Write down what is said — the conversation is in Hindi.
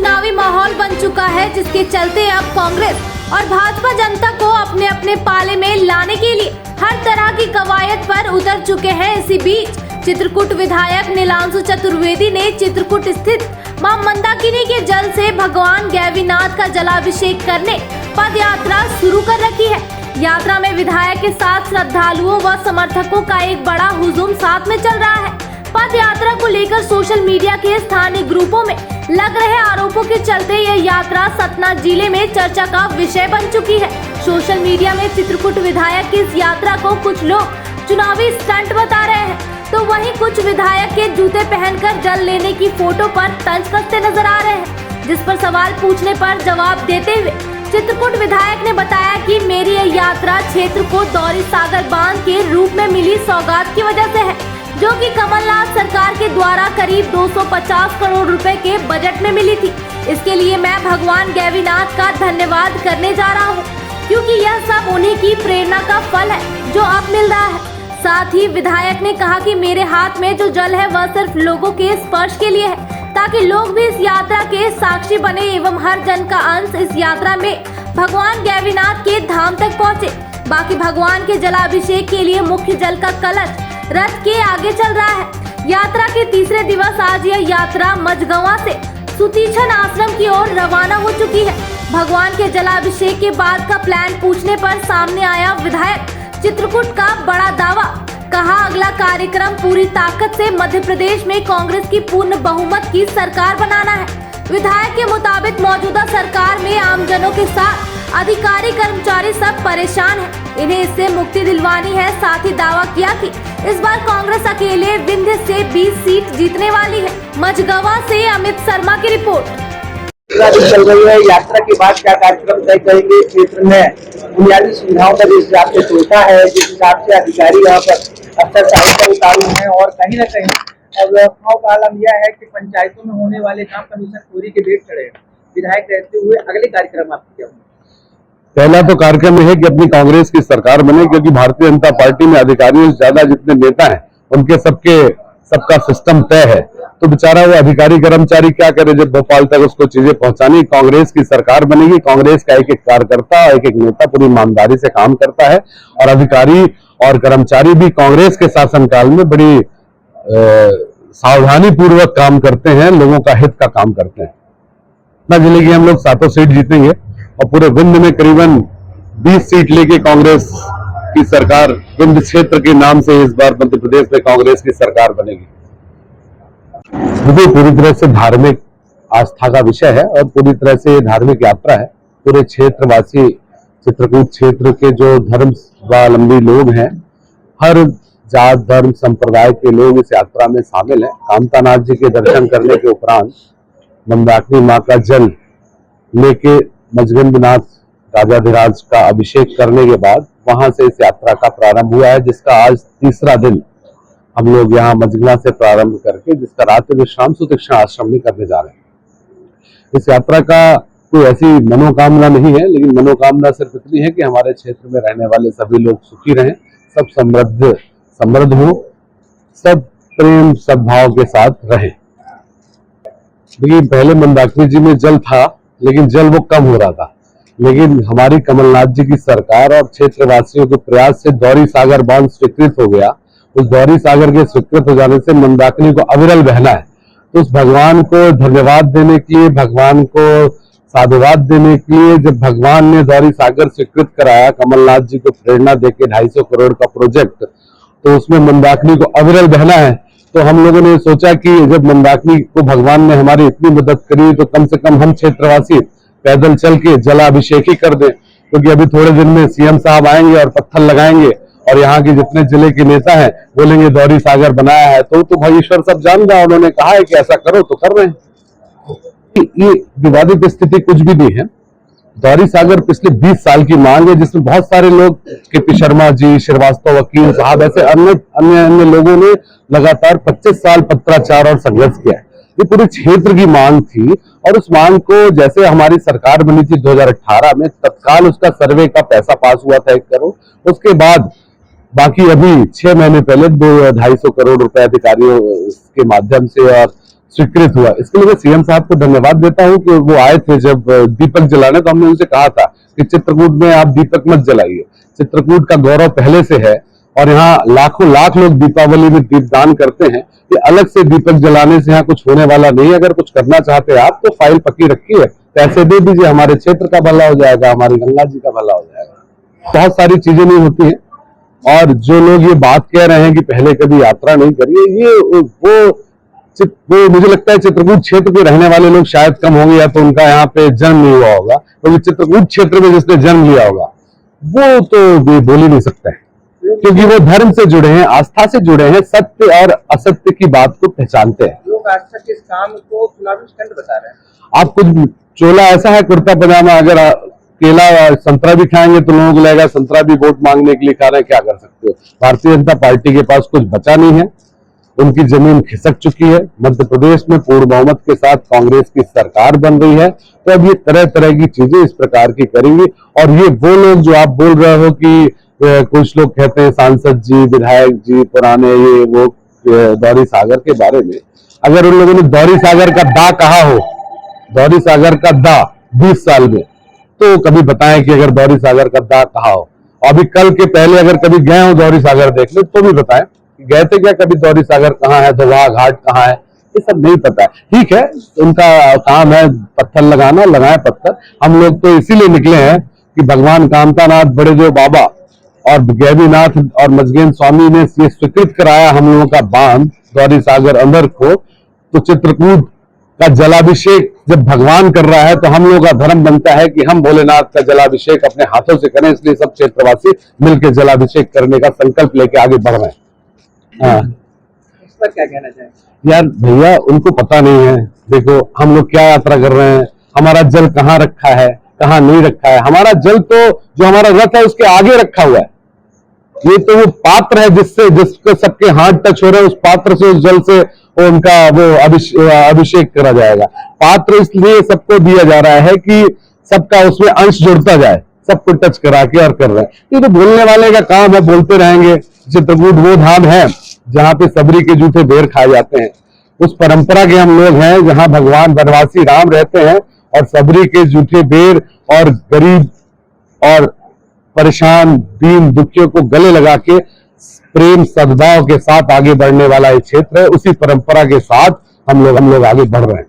चुनावी माहौल बन चुका है, जिसके चलते अब कांग्रेस और भाजपा जनता को अपने अपने पाले में लाने के लिए हर तरह की कवायद पर उतर चुके हैं। इसी बीच चित्रकूट विधायक नीलांशु चतुर्वेदी ने चित्रकूट स्थित मां मंदाकिनी के जल से भगवान गैवीनाथ का जलाभिषेक करने पद यात्रा शुरू कर रखी है। यात्रा में विधायक के साथ श्रद्धालुओं व समर्थकों का एक बड़ा हुजूम साथ में चल रहा है। पद यात्रा को लेकर सोशल मीडिया के स्थानीय ग्रुपों में लग रहे आरोपों के चलते यह यात्रा सतना जिले में चर्चा का विषय बन चुकी है। सोशल मीडिया में चित्रकूट विधायक की इस यात्रा को कुछ लोग चुनावी स्टंट बता रहे हैं, तो वहीं कुछ विधायक के जूते पहनकर जल लेने की फोटो पर तंज कसते नजर आ रहे हैं। जिस पर सवाल पूछने पर जवाब देते हुए चित्रकूट विधायक ने बताया कि मेरी यह यात्रा क्षेत्र को दौरी सागर बांध के रूप में मिली सौगात की वजह से है, जो कि कमलनाथ सरकार के द्वारा करीब 250 करोड़ रुपए के बजट में मिली थी। इसके लिए मैं भगवान गैवीनाथ का धन्यवाद करने जा रहा हूँ, क्योंकि यह सब उन्हीं की प्रेरणा का फल है जो अब मिल रहा है। साथ ही विधायक ने कहा कि मेरे हाथ में जो जल है वह सिर्फ लोगों के स्पर्श के लिए है, ताकि लोग भी इस यात्रा के साक्षी बने एवं हर जन का अंश इस यात्रा में भगवान गैवीनाथ के धाम तक पहुँचे। बाकी भगवान के जलाभिषेक के लिए मुख्य जल का कलश रथ के आगे चल रहा है। यात्रा के तीसरे दिवस आज यह यात्रा मझगवा से सुतीक्षण आश्रम की ओर रवाना हो चुकी है। भगवान के जलाभिषेक के बाद का प्लान पूछने पर सामने आया विधायक चित्रकूट का बड़ा दावा। कहा अगला कार्यक्रम पूरी ताकत से मध्य प्रदेश में कांग्रेस की पूर्ण बहुमत की सरकार बनाना है। विधायक के मुताबिक मौजूदा सरकार में आमजनों के साथ अधिकारी कर्मचारी सब परेशान हैं, इन्हें इससे मुक्ति दिलवानी है। साथ ही दावा किया कि इस बार कांग्रेस अकेले विंध्य से 20 सीट जीतने वाली है। मझगवा से अमित शर्मा की रिपोर्ट। चल रही है यात्रा के बाद क्या कार्यक्रम तय करेंगे? क्षेत्र में बुनियादी सुविधाओं का जिस हिसाब से टूटा है, जिस हिसाब से अधिकारी यहाँ पर अफसर साहिब का उतारू है, और कहीं न कहीं व्यवस्थाओं का आलम यह है कि पंचायतों में होने वाले काम कमीशन पूरी के डेट चढ़े। विधायक रहते हुए अगले कार्यक्रम आपके क्या होंगे? पहला तो कार्यक्रम है कि अपनी कांग्रेस की सरकार बने, क्योंकि भारतीय जनता पार्टी में अधिकारियों से ज्यादा जितने नेता हैं उनके सबका सिस्टम तय है। तो बेचारा वो अधिकारी कर्मचारी क्या करे जब भोपाल तक उसको चीजें पहुंचानी। कांग्रेस की सरकार बनेगी, कांग्रेस का एक एक कार्यकर्ता, एक एक नेता पूरी ईमानदारी से काम करता है, और अधिकारी और कर्मचारी भी कांग्रेस के शासनकाल में बड़ी सावधानी पूर्वक काम करते हैं, लोगों का हित का काम करते हैं। सतना जिले की हम लोग 7 सीट जीतेंगे और पूरे विंध्य में करीबन 20 सीट लेके कांग्रेस की सरकार विंध्य क्षेत्र के नाम से इस बार मध्य प्रदेश में कांग्रेस की सरकार बनेगी। पूरी तरह से धार्मिक आस्था का विषय है और पूरी तरह से धार्मिक यात्रा है। पूरे क्षेत्रवासी चित्रकूट क्षेत्र के जो धर्मावलंबी लोग हैं, हर जात धर्म संप्रदाय के लोग इस यात्रा में शामिल हैं। कामतानाथ जी के दर्शन करने के उपरांत मंदाकिनी मां का जल लेके मजगंधनाथ राजाधिराज का अभिषेक करने के बाद वहां से इस यात्रा का प्रारंभ हुआ है, जिसका आज तीसरा दिन हम लोग यहाँ मझगवा से प्रारंभ करके जिसका रात्रि विश्राम सुतीक्षण आश्रम में करने जा रहे हैं। इस यात्रा का कोई ऐसी मनोकामना नहीं है, लेकिन मनोकामना सिर्फ इतनी है कि हमारे क्षेत्र में रहने वाले सभी लोग सुखी रहें, सब समृद्ध हो, सब प्रेम सद्भाव के साथ रहें। देखिए, पहले मंदाकिनी जी में जल था, लेकिन जल वो कम हो रहा था, लेकिन हमारी कमलनाथ जी की सरकार और क्षेत्रवासियों के प्रयास से दौरी सागर बांध स्वीकृत हो गया। उस दौरी सागर के स्वीकृत हो जाने से मंदाकिनी को अविरल बहना है। तो उस भगवान को धन्यवाद देने के लिए, भगवान को साधुवाद देने के लिए, जब भगवान ने दौरी सागर स्वीकृत कराया, कमलनाथ जी को प्रेरणा देके 250 करोड़ का प्रोजेक्ट, तो उसमें मंदाकिनी को अविरल बहना है। तो हम लोगों ने सोचा कि जब मंदाकिनी को भगवान ने हमारी इतनी मदद करी, तो कम से कम हम क्षेत्रवासी पैदल चल के जलाभिषेक ही कर दें, क्योंकि अभी थोड़े दिन में सीएम साहब आएंगे और पत्थर लगाएंगे और यहाँ के जितने जिले के नेता हैं बोलेंगे दौरी सागर बनाया है। तो भाई ईश्वर सब जान रहा, उन्होंने कहा है कि ऐसा करो तो कर रहे हैं। ये विवादित स्थिति कुछ भी नहीं है। दौरी सागर पिछले 20 साल की मांग है, जिसमें बहुत सारे लोग, केपी शर्मा जी, श्रीवास्तव वकील साहब, ऐसे अन्य लोगों ने लगातार 25 साल पत्राचार और संघर्ष किया है। ये पूरे क्षेत्र की मांग थी, और उस मांग को जैसे हमारी सरकार बनी थी 2018 में, तत्काल उसका सर्वे का पैसा पास हुआ था 1 करोड़। उसके बाद बाकी अभी 6 महीने पहले 250 करोड़ रुपए अधिकारियों के माध्यम से और स्वीकृत हुआ। इसके लिए मैं सीएम साहब को धन्यवाद देता हूं कि वो आए थे जब दीपक जलाने, तो हमने उनसे कहा था कि चित्रकूट में आप दीपक मत जलाइए, चित्रकूट का गौरव पहले से है और यहाँ लाखों लाख लोग दीपावली में दीपदान करते हैं। ये अलग से दीपक जलाने से यहाँ कुछ होने वाला नहीं है। अगर कुछ करना चाहते हैं आप तो फाइल पक्की रखी है, पैसे दे दीजिए, हमारे क्षेत्र का भला हो जाएगा, हमारी गंगा जी का भला हो जाएगा। बहुत सारी चीजें नहीं होती हैं। और जो लोग ये बात कह रहे हैं कि पहले कभी यात्रा नहीं करी, ये वो मुझे लगता है चित्रकूट क्षेत्र के रहने वाले लोग शायद कम होंगे या तो उनका यहाँ पे जन्म नहीं हुआ होगा, तो चित्रकूट क्षेत्र में जिसने जन्म लिया होगा वो तो बोल ही नहीं सकता है, क्योंकि वो धर्म से जुड़े हैं, आस्था से जुड़े हैं, सत्य और असत्य की बात को पहचानते हैं। लोग आज तक इस काम को चुनावी स्टंट बता रहे हैं। आप कुछ चोला ऐसा है, कुर्ता पजामा, अगर केला संतरा भी खाएंगे तो लोगों को लगेगा संतरा भी वोट मांगने के लिए खा रहे हैं, क्या कर सकते हो। भारतीय जनता पार्टी के पास कुछ बचा नहीं है, उनकी जमीन खिसक चुकी है। मध्य प्रदेश में पूर्ण बहुमत के साथ कांग्रेस की सरकार बन रही है, तो अब ये तरह तरह की चीजें इस प्रकार की करेंगी। और ये वो लोग जो आप बोल रहे हो कि कुछ लोग कहते हैं सांसद जी, विधायक जी पुराने, ये वो दौरी सागर के बारे में, अगर उन लोगों ने दौरी सागर का दा कहा हो, दौरी सागर का दा 20 साल में, तो कभी बताएं कि अगर दौरी सागर का दा कहा हो। अभी कल के पहले अगर कभी गए हो दौरी सागर देखने तो भी बताएं गए थे क्या, कभी दौरी सागर कहाँ है, धोवा घाट कहाँ है, ये सब नहीं पता है। ठीक है, उनका काम है पत्थर लगाना, लगाए पत्थर। हम लोग तो इसीलिए निकले हैं कि भगवान कामतानाथ बड़ेदेव बाबा और गैबीनाथ और मजगेंद्र स्वामी ने ये स्वीकृत कराया हम लोगों का बांध दौरी सागर अंदर को, तो चित्रकूट का जलाभिषेक जब भगवान कर रहा है तो हम लोगों का धर्म बनता है कि हम भोलेनाथ का जलाभिषेक अपने हाथों से करें। इसलिए सब क्षेत्रवासी मिलकर जलाभिषेक करने का संकल्प लेके आगे बढ़ रहे हैं। हाँ, इस पर क्या कहना चाहें? यार भैया, उनको पता नहीं है। देखो हम लोग क्या यात्रा कर रहे हैं, हमारा जल कहाँ रखा है, कहाँ नहीं रखा है। हमारा जल तो जो हमारा रथ है उसके आगे रखा हुआ है। ये तो वो पात्र है जिसको सबके हाथ टच हो रहे हैं, उस पात्र से, उस जल से उनका वो अभिषेक करा जाएगा। पात्र इसलिए सबको दिया जा रहा है कि सबका उसमें अंश जुड़ता जाए, सबको टच करा के और कर रहे हैं। ये तो बोलने वाले का काम है, बोलते रहेंगे। चित्रकूट वो धाम है जहाँ पे सबरी के जूठे बेर खाए जाते हैं। उस परंपरा के हम लोग हैं जहाँ भगवान वनवासी राम रहते हैं और सबरी के जूठे बेर और गरीब और परेशान दीन दुखियों को गले लगा के प्रेम सद्भाव के साथ आगे बढ़ने वाला ये क्षेत्र है। उसी परंपरा के साथ हम लोग आगे बढ़ रहे हैं।